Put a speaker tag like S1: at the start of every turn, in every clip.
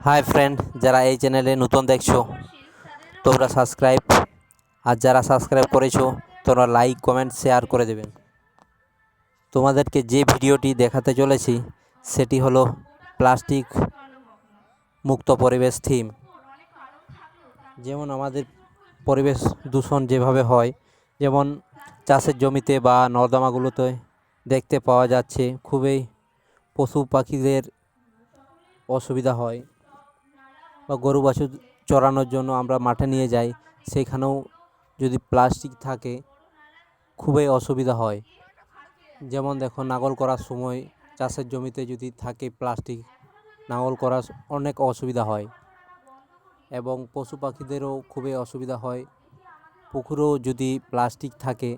S1: Hi friend, যারা এই চ্যানেলে নতুন দেখছো তোমরা সাবস্ক্রাইব, আর যারা সাবস্ক্রাইব করেছো তোমরা লাইক কমেন্ট শেয়ার করে দেবেন। তোমাদেরকে যে ভিডিওটি দেখাতে চলেছি সেটি হলো প্লাস্টিক মুক্ত পরিবেশ থিম। যেমন আমাদের পরিবেশ দূষণ যেভাবে হয়, যেমন চাষের জমিতে বা নর্দমাগুলোতে দেখতে পাওয়া যাচ্ছে, খুবই পশু পাখিদের অসুবিধা হয়, বা গরু বাছুর চরানোর জন্য আমরা মাঠে নিয়ে যাই, সেখানেও যদি প্লাস্টিক থাকে খুবই অসুবিধা হয়। যেমন দেখো, লাঙল করার সময় চাষের জমিতে যদি থাকে প্লাস্টিক, লাঙল করার অনেক অসুবিধা হয় এবং পশু পাখিদেরও খুবই অসুবিধা হয়। পুকুরেও যদি প্লাস্টিক থাকে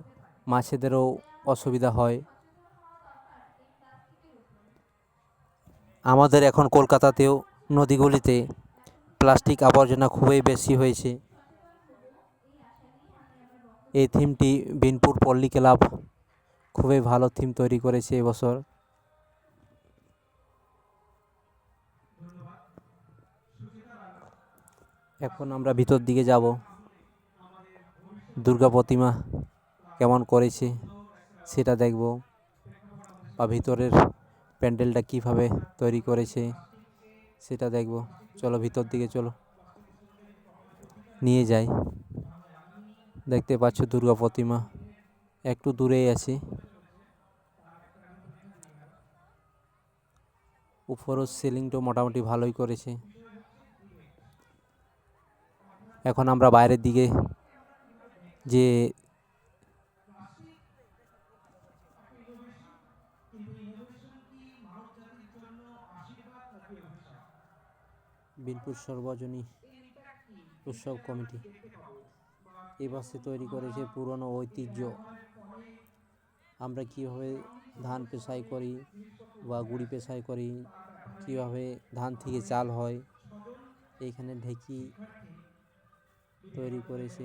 S1: মাছেদেরও অসুবিধা হয়। আমাদের এখন কলকাতাতেও নদীগুলিতে প্লাস্টিক আবর্জনা খুবই বেশি হয়েছে। এই থিমটি বিনপুর পল্লী ক্লাব খুবই ভালো থিম তৈরি করেছে এবছর। এখন আমরা ভিতর দিকে যাব, দুর্গা প্রতিমা কেমন করেছে সেটা দেখব, বা ভিতরের প্যান্ডেলটা কিভাবে তৈরি করেছে সেটা দেখব। চলো ভিতর দিকে চলো, নিয়ে যাই। দেখতে পাচ্ছ দুর্গা প্রতিমা একটু দূরেই আছে। উপরও সিলিংটা মোটামুটি ভালোই করেছে। এখন আমরা বাইরের দিকে যে বিনপুর সর্বজনী উৎসব কমিটি এই বছর তৈরি করেছে পুরনো ঐতিহ্য। আমরা কীভাবে ধান পেশাই করি বা গুড়ি পেশাই করি, কীভাবে ধান থেকে চাল হয়, এইখানে ঢেকি তৈরি করেছে।